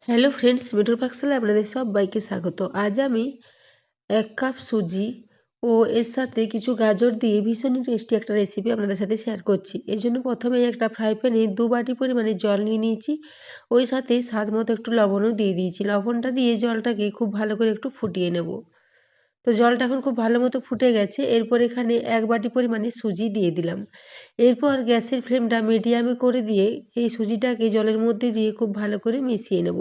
Hello friends, মিঠুর পাকশালায় আপনাদের সবাইকে স্বাগত। আজ আমি 1 কাপ সুজি ও এর সাথে কিছু গাজর দিয়ে ভীষণই টেস্টি একটা রেসিপি আপনাদের সাথে শেয়ার করছি। এর জন্য প্রথমেই একটা ফ্রাই প্যানে 2 বাটি পরিমাণে জল নিয়ে নিয়েছি। ওই সাথে স্বাদ মতো একটু লবণও দিয়ে দিয়েছি। লবণটা দিয়ে জলটাকে খুব ভালো করে একটু ফুটিয়ে নেব। তো জলটা এখন খুব ভালো মতো ফুটে গেছে। এরপর এখানে 1 বাটি পরিমাণে সুজি দিয়ে দিলাম। এরপর গ্যাসের ফ্লেমটা মিডিয়ামে করে দিয়ে এই সুজিটাকে জলের মধ্যে দিয়ে খুব ভালো করে মিশিয়ে নেব।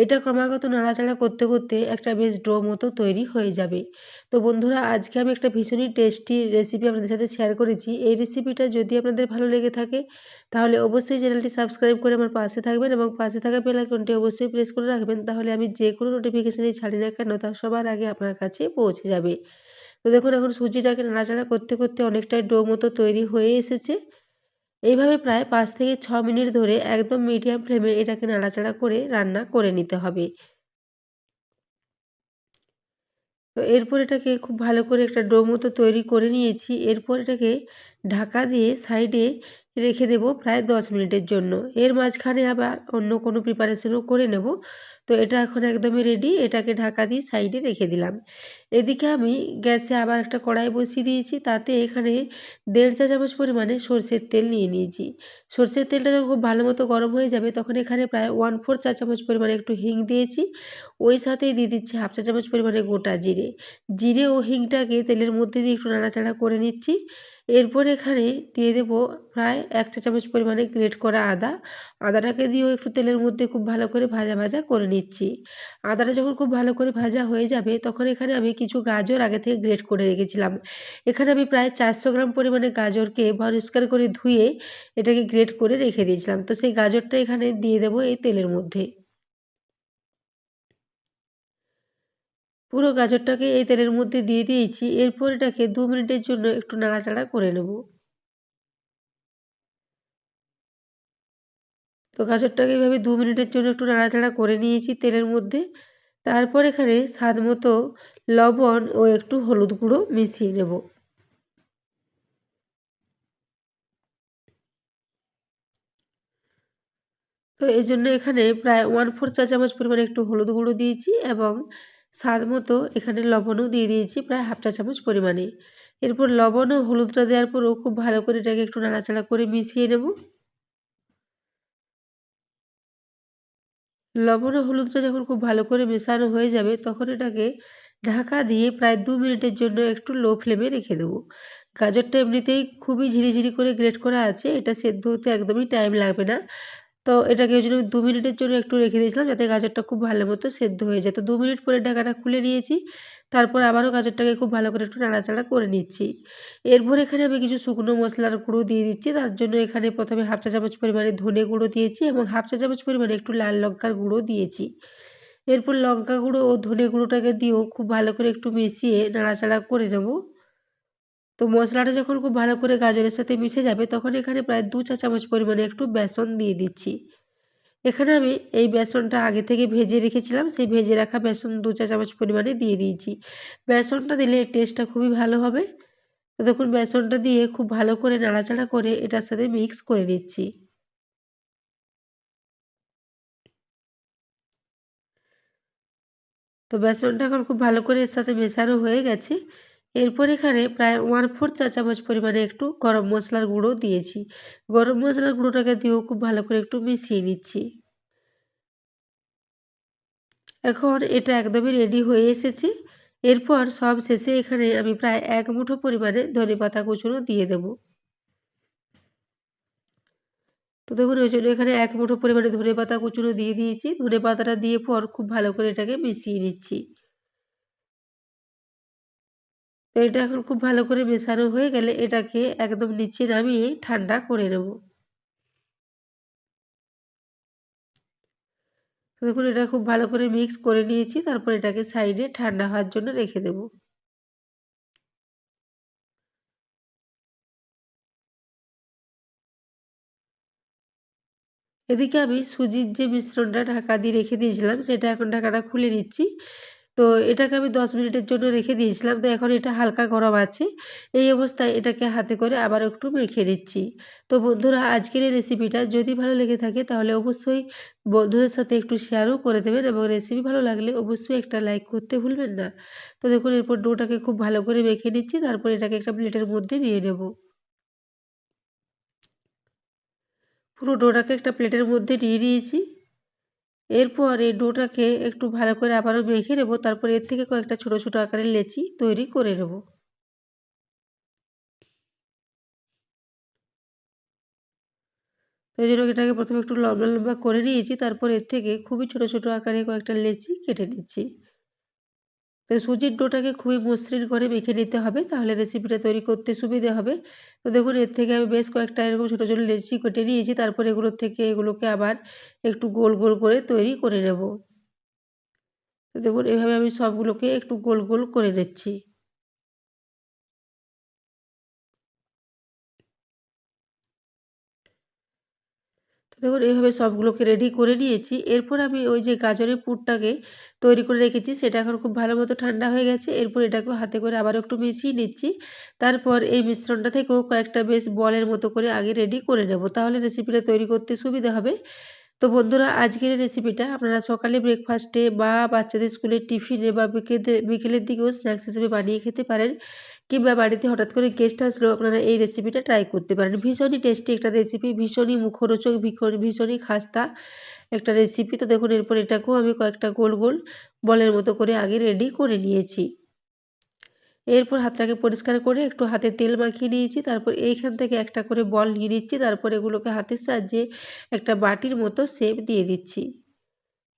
এটা ক্রমাগত নাড়াচাড়া করতে করতে একটা বেশ ডো মতো তৈরি হয়ে যাবে। তো বন্ধুরা, আজকে আমি একটা ভীষণই টেস্টি রেসিপি আপনাদের সাথে শেয়ার করেছি। এই রেসিপিটা যদি আপনাদের ভালো লেগে থাকে তাহলে অবশ্যই চ্যানেলটি সাবস্ক্রাইব করে আমার পাশে থাকবেন এবং পাশে থাকা বেল আইকনটি অবশ্যই প্রেস করে রাখবেন। তাহলে আমি যে কোনো নোটিফিকেশনই ছাড়ি না কেন তা সবার আগে আপনার কাছে পৌঁছে যাবে। তো দেখুন, এখন সুজিটাকে নাড়াচাড়া করতে করতে অনেকটাই ডো মতো তৈরি হয়ে এসেছে। এইভাবে প্রায় 5 থেকে 6 মিনিট ধরে একদম মিডিয়াম ফ্লেমে এটাকে নাড়াচাড়া করে রান্না করে নিতে হবে। তো এরপর এটাকে খুব ভালো করে একটা ডো মতো তৈরি করে নিয়েছি। এরপর এটাকে ঢাকা দিয়ে সাইডে রেখে দেব প্রায় 10 মিনিটের জন্য। এর মাঝখানে আবার অন্য কোনো প্রিপারেশনও করে নেব। তো এটা এখন একদমই রেডি। এটাকে ঢাকা দিয়ে সাইডে রেখে দিলাম। এদিকে আমি গ্যাসে আবার একটা কড়াই বসিয়ে দিয়েছি। তাতে এখানে 1.5 চা চামচ পরিমাণে সরষের তেল নিয়ে নিয়েছি। সরষের তেলটা যখন খুব ভালো মতো গরম হয়ে যাবে তখন এখানে প্রায় 1/4 চা চামচ পরিমাণে একটু হিং দিয়েছি। ওই সাথেই দিয়ে দিচ্ছি 1/2 চা চামচ পরিমাণে গোটা জিরে। জিরে ও হিংটাকে তেলের মধ্যে দিয়ে একটু নাড়াচাড়া করে নিচ্ছি। এরপর এখানে দিয়ে দেব প্রায় 1 চা চামচ পরিমাণে গ্রেট করা আদা। আদাটাকে দিয়েও একটু তেলের মধ্যে খুব ভালো করে ভাজা ভাজা করে নিচ্ছি। আদাটা যখন খুব ভালো করে ভাজা হয়ে যাবে তখন এখানে আমি কিছু গাজর আগে থেকে গ্রেট করে রেখেছিলাম। এখানে আমি প্রায় 400 গ্রাম পরিমাণে গাজরকে পরিষ্কার করে ধুয়ে এটাকে গ্রেট করে রেখে দিয়েছিলাম। তো সেই গাজরটা এখানে দিয়ে দেব এই তেলের মধ্যে। পুরো গাজরটাকে এই তেলের মধ্যে দিয়ে দিয়েছি। এরপর এটাকে 2 মিনিটের জন্য একটু নাড়াচাড়া করে নেব। তো গাজরটাকে এভাবে 2 মিনিটের জন্য একটু নাড়াচাড়া করে নিয়েছি তেলের মধ্যে। তারপর এখানে স্বাদ মতো লবণ ও একটু হলুদ গুঁড়ো মিশিয়ে নেব। তো এজন্য এখানে প্রায় 1/4 চা চামচ পরিমাণে একটু হলুদ গুঁড়ো দিয়েছি এবং স্বাদ মতো এখানে লবণও দিয়ে দিয়েছি প্রায় 1/2 চা চামচ পরিমাণে। এরপর লবণ ও হলুদটা দেওয়ার পরও খুব ভালো করে এটাকে একটু নাড়াচাড়া করে মিশিয়ে নেব। লবণ ও হলুদটা যখন খুব ভালো করে মেশানো হয়ে যাবে তখন এটাকে ঢাকা দিয়ে প্রায় 2 মিনিটের জন্য একটু লো ফ্লেমে রেখে দেবো। গাজরটা এমনিতেই খুবই ঝিরিঝিরি করে গ্রেট করা আছে, এটা সেদ্ধ হতে একদমই টাইম লাগবে না। তো এটাকে ওই জন্য 2 মিনিটের জন্য একটু রেখে দিয়েছিলাম যাতে গাজরটা খুব ভালো মতো সেদ্ধ হয়ে যায়। তো 2 মিনিট পরে ঢাকাটা খুলে নিয়েছি। তারপর আবারও গাজরটাকে খুব ভালো করে একটু নাড়াচাড়া করে নিচ্ছি। এরপর এখানে আমি কিছু শুকনো মশলার গুঁড়ো দিয়ে দিচ্ছি। তার জন্য এখানে প্রথমে 1/2 চা চামচ পরিমাণে ধনে গুঁড়ো দিয়েছি এবং 1/2 চা চামচ পরিমাণে একটু লাল লঙ্কার গুঁড়ো দিয়েছি। এরপর লঙ্কা গুঁড়ো ও ধনে গুঁড়োটাকে দিয়েও খুব ভালো করে একটু মিশিয়ে নাড়াচাড়া করে নেব। তো মশলাটা যখন খুব ভালো করে গাজরের সাথে মিশে যাবে তখন এখানে প্রায় 2 চা চামচ পরিমাণে একটু বেসন দিয়ে দিচ্ছি। এখানে আমি এই বেসনটা আগে থেকে ভেজে রেখেছিলাম। সেই ভেজে রাখা বেসন 2 চা চামচ পরিমাণে দিয়ে দিয়েছি। বেসনটা দিলে এর টেস্টটা খুবই ভালো হবে। তো দেখুন, বেসনটা দিয়ে খুব ভালো করে নাড়াচাড়া করে এটার সাথে মিক্স করে নিচ্ছি। তো বেসনটা এখন খুব ভালো করে এর সাথে মেশানো হয়ে গেছে। এরপর এখানে প্রায় 1/4 চা চামচ পরিমাণে একটু গরম মশলার গুঁড়ো দিয়েছি। গরম মশলার গুঁড়োটাকে দিয়েও খুব ভালো করে একটু মিশিয়ে নিচ্ছি। এখন এটা একদমই রেডি হয়ে এসেছে। এরপর সব শেষে এখানে আমি প্রায় 1 মুঠো পরিমাণে ধনেপাতা কুচুনো দিয়ে দেব। তো দেখুন, ওই জন্য এখানে 1 মুঠো পরিমাণে ধনেপাতা কুচুনো দিয়ে দিয়েছি। ধনেপাতাটা দিয়ে পর খুব ভালো করে এটাকে মিশিয়ে নিচ্ছি। তো এটা এখন খুব ভালো করে মেশানো হয়ে গেলে এটাকে একদম নিচে নামিয়ে ঠান্ডা করে নেব। তো দেখুন, এটা খুব ভালো করে মিক্স করে নিয়েছি। তারপর এটাকে সাইডে ঠান্ডা হওয়ার জন্য রেখে দেব। এদিকে আমি সুজির যে মিশ্রণটা ঢাকা দিয়ে রেখে দিয়েছিলাম সেটা এখন ঢাকাটা খুলে নিচ্ছি। তো এটাকে আমি 10 মিনিটের জন্য রেখে দিয়েছিলাম। তো এখন এটা হালকা গরম আছে। এই অবস্থায় এটাকে হাতে করে আবার একটু মেখে নিচ্ছি। তো বন্ধুরা আজকের এই রেসিপিটা যদি ভালো লেগে থাকে তাহলে অবশ্যই বন্ধুদের সাথে একটু শেয়ারও করে দেবেন এবং রেসিপি ভালো লাগলে অবশ্যই একটা লাইক করতে ভুলবেন না। তো দেখুন এরপর ডোটাকে খুব ভালো করে মেখে নিচ্ছি। তারপর এটাকে একটা প্লেটের মধ্যে নিয়ে নেব। পুরো ডোটাকে একটা প্লেটের মধ্যে নিয়ে নিয়েছি। এরপর এই ডোটাকে একটু ভালো করে আবারও মেখে নেব। তারপর এর থেকে কয়েকটা ছোট, ছোট আকারের লেচি তৈরি করে নেব। তো এইজন্য এটাকে প্রথমে একটু লম্বা, লম্বা করে নিয়েছি। তারপর এর থেকে খুবই ছোট, ছোট আকারে কয়েকটা লেচি কেটে নিচ্ছি। তো সুজির ডোটাকে খুবই মসৃণ করে মেখে নিতে হবে। তাহলে রেসিপিটা তৈরি করতে সুবিধে হবে। তো দেখুন এর থেকে আমি বেশ কয়েকটা এরকম ছোট, ছোট লেচি কেটে নিয়েছি। তারপর এগুলোর থেকে এগুলোকে আবার একটু গোল, গোল করে তৈরি করে নেব। তো দেখুন এভাবে আমি সবগুলোকে একটু গোল, গোল করে নিচ্ছি। তো দেখুন এইভাবে সবগুলোকে রেডি করে নিয়েছি। এরপর আমি ওই যে গাজরের পুরটাকে তৈরি করে রেখেছি সেটা এখন খুব ভালো মতো ঠান্ডা হয়ে গেছে। এরপর এটাকেও হাতে করে আবারও একটু মিশিয়ে নিচ্ছি। তারপর এই মিশ্রণটা থেকেও কয়েকটা বেশ বলের মতো করে আগে রেডি করে নেব। তাহলে রেসিপিটা তৈরি করতে সুবিধা হবে। তো বন্ধুরা আজকের এই রেসিপিটা আপনারা সকালে ব্রেকফাস্টে বা বাচ্চাদের স্কুলের টিফিনে বা বিকেলের দিকেও স্ন্যাক্স হিসেবে বানিয়ে খেতে পারেন। কিংবা বাড়িতে হঠাৎ করে গেস্ট আসলেও আপনারা এই রেসিপিটা ট্রাই করতে পারেন। ভীষণই টেস্টি একটা রেসিপি, ভীষণই মুখরোচক, ভীষণই খাস্তা একটা রেসিপি। তো দেখুন এরপর এটাকেও আমি কয়েকটা গোল, গোল বলের মতো করে আগে রেডি করে নিয়েছি। এরপর হাতটাকে পরিষ্কার করে একটু হাতে তেল মাখিয়ে নিয়েছি। তারপর এইখান থেকে একটা করে বল নিয়ে নিচ্ছি। তারপর এগুলোকে হাতের সাহায্যে একটা বাটির মতো শেপ দিয়ে দিচ্ছি।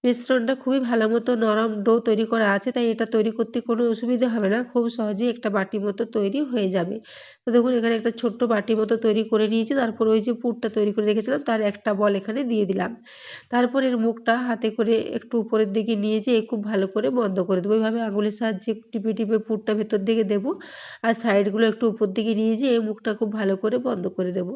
মিশ্রণটা খুবই ভালো মতো নরম ডো তৈরি করা আছে, তাই এটা তৈরি করতে কোনো অসুবিধা হবে না। খুব সহজেই একটা বাটি মতো তৈরি হয়ে যাবে। তো দেখুন এখানে একটা ছোট্ট বাটি মতো তৈরি করে নিয়েছি। তারপর ওই যে পুরটা তৈরি করে রেখেছিলাম তার একটা বল এখানে দিয়ে দিলাম। তারপর এর মুখটা হাতে করে একটু উপরের দিকে নিয়ে যেয়ে খুব ভালো করে বন্ধ করে দেবো। এভাবে আঙুলের সাহায্যে টিপে, টিপে পুরটা ভেতর দিকে দেবো। আর সাইডগুলো একটু উপর দিকে নিয়ে যেয়ে মুখটা খুব ভালো করে বন্ধ করে দেবো।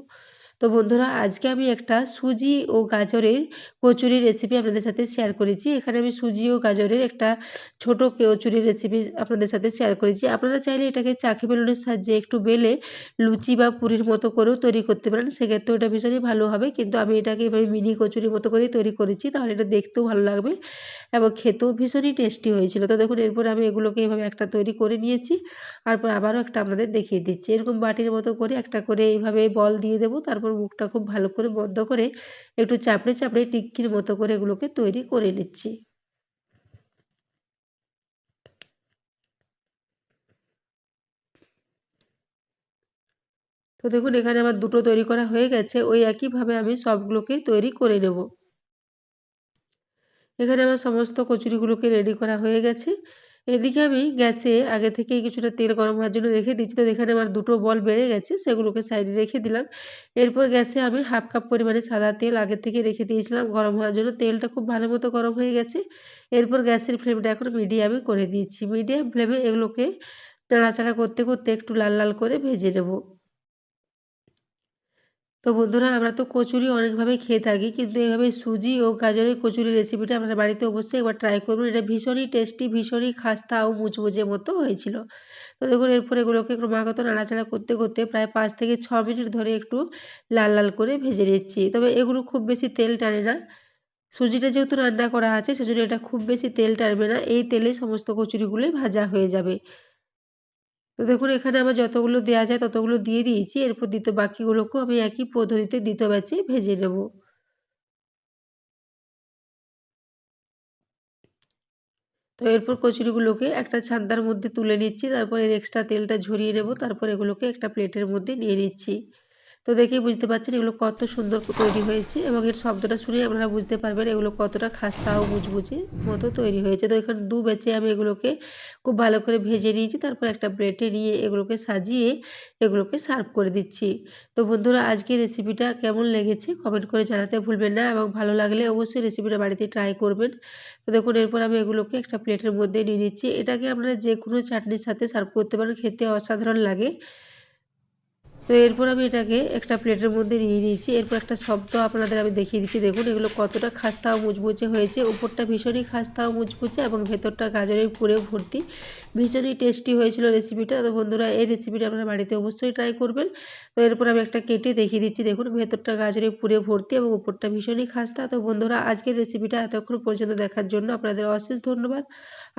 তো বন্ধুরা আজকে আমি একটা সুজি ও গাজরের কচুরির রেসিপি আপনাদের সাথে শেয়ার করেছি। এখানে আমি সুজি ও গাজরের একটা ছোট কচুরির রেসিপি আপনাদের সাথে শেয়ার করেছি। আপনারা চাইলে এটাকে চাকি বেলুনের সাহায্যে একটু বেলে লুচি বা পুরির মতো করেও তৈরি করতে পারেন। সেক্ষেত্রেও এটা ভীষণই ভালো হবে। কিন্তু আমি এটাকে এভাবে মিনি কচুরির মতো করেই তৈরি করেছি। তাহলে এটা দেখতেও ভালো লাগবে এবং খেতেও ভীষণই টেস্টি হয়েছিল। তো দেখুন এরপরে আমি এগুলোকে এভাবে একটা তৈরি করে নিয়েছি। তারপর আবারও একটা আপনাদের দেখিয়ে দিচ্ছি। এরকম বাটির মতো করে একটা করে এইভাবে বল দিয়ে দেবো। তারপর মুখটা খুব ভালো করে বন্ধ করে একটু চাপড়ে, চাপড়ে টিক্কির মতো করে এগুলোকে তৈরি করে নিচ্ছি। তো দেখুন এখানে আমার দুটো তৈরি করা হয়ে গেছে। ওই একইভাবে আমি সবগুলোকেই তৈরি করে নেব। এখানে আমার সমস্ত কচুরিগুলোকে রেডি করা হয়ে গেছে। এদিকে আমি গ্যাসে আগে থেকেই কিছুটা তেল গরম হওয়ার জন্য রেখে দিচ্ছি। তো এখানে আমার দুটো বল বেড়ে গেছে, সেগুলোকে সাইডে রেখে দিলাম। এরপর গ্যাসে আমি 1/2 কাপ পরিমাণে সাদা তেল আগে থেকে রেখে দিয়েছিলাম গরম হওয়ার জন্য। তেলটা খুব ভালো মতো গরম হয়ে গেছে। এরপর গ্যাসের ফ্লেমটা এখন মিডিয়ামে করে দিয়েছি। মিডিয়াম ফ্লেমে এগুলোকে নাড়াচাড়া করতে, করতে একটু লাল, লাল করে ভেজে নেব। তো বন্ধুরা আমরা তো কচুরি অনেকভাবে খেয়ে থাকি, কিন্তু এভাবে সুজি ও গাজরের কচুরি রেসিপিটা আপনারা বাড়িতে অবশ্যই একবার ট্রাই করবেন। এটা ভীষণই টেস্টি, ভীষণই খাস্তা ও মুচমুচে মতো হয়েছিল। তো দেখুন এরপর এগুলোকে ক্রমাগত নাড়াচাড়া করতে, করতে প্রায় 5 থেকে 6 মিনিট ধরে একটু লাল, লাল করে ভেজে নিচ্ছি। তবে এগুলো খুব বেশি তেল টানে না। সুজিটা যেহেতু রান্না করা আছে সেজন্য এটা খুব বেশি তেল টানবে না। এই তেলেই সমস্ত কচুরিগুলোই ভাজা হয়ে যাবে। তো দেখুন এখানে আমার যতগুলো দেয়া যায় ততগুলো দিয়ে দিয়েছি। এরপর বাকিগুলোকেও আমি একই পদ্ধতিতে ২য় ব্যাচে ভেজে নেব। তো এরপর কচুরিগুলোকে একটা ছান্তার মধ্যে তুলে নিচ্ছি। তারপর এর এক্সট্রা তেলটা ঝরিয়ে নেব। তারপর এগুলোকে একটা প্লেটের মধ্যে নিয়ে নিচ্ছি। তো দেখেই বুঝতে পারছেন এগুলো কত সুন্দর তৈরি হয়েছে এবং এর শব্দটা শুনেই আপনারা বুঝতে পারবেন এগুলো কতটা খাস্তা ও মুচমুচে মতো তৈরি হয়েছে। তো এখানে ২ ব্যাচে আমি এগুলোকে খুব ভালো করে ভেজে নিয়েছি। তারপর একটা প্লেটে নিয়ে এগুলোকে সাজিয়ে এগুলোকে সার্ভ করে দিচ্ছি। তো বন্ধুরা আজকের রেসিপিটা কেমন লেগেছে কমেন্ট করে জানাতে ভুলবেন না এবং ভালো লাগলে অবশ্যই রেসিপিটা বাড়িতে ট্রাই করবেন। তো দেখুন এরপর আমি এগুলোকে একটা প্লেটের মধ্যে নিয়ে নিচ্ছি। এটাকে আপনারা যেকোনো চাটনির সাথে সার্ভ করতে পারেন, খেতে অসাধারণ লাগে। তো এরপর আমি এটাকে একটা প্লেটের মধ্যে নিয়ে নিয়েছি। এরপর একটা শব্দ আপনাদের আমি দেখিয়ে দিচ্ছি, দেখুন এগুলো কতটা খাস্তা ও মুচমুচে হয়েছে। উপরটা ভীষণই খাস্তা ও মুচমুচে এবং ভেতরটা গাজরের পুরে ভর্তি। ভীষণই টেস্টি হয়েছিল রেসিপিটা। তো বন্ধুরা এই রেসিপিটা আপনারা বাড়িতে অবশ্যই ট্রাই করবেন। তো এরপর আমি একটা কেটে দেখিয়ে দিচ্ছি, দেখুন ভেতরটা গাজরে পুরে ভর্তি এবং উপরটা ভীষণই খাস্তা। তো বন্ধুরা আজকের রেসিপিটা এতক্ষণ পর্যন্ত দেখার জন্য আপনাদের অশেষ ধন্যবাদ।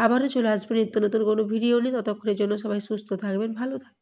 আবারও চলে আসবেন নিত্য নতুন কোনো ভিডিও নিয়ে। ততক্ষণের জন্য সবাই সুস্থ থাকবেন, ভালো থাকবেন।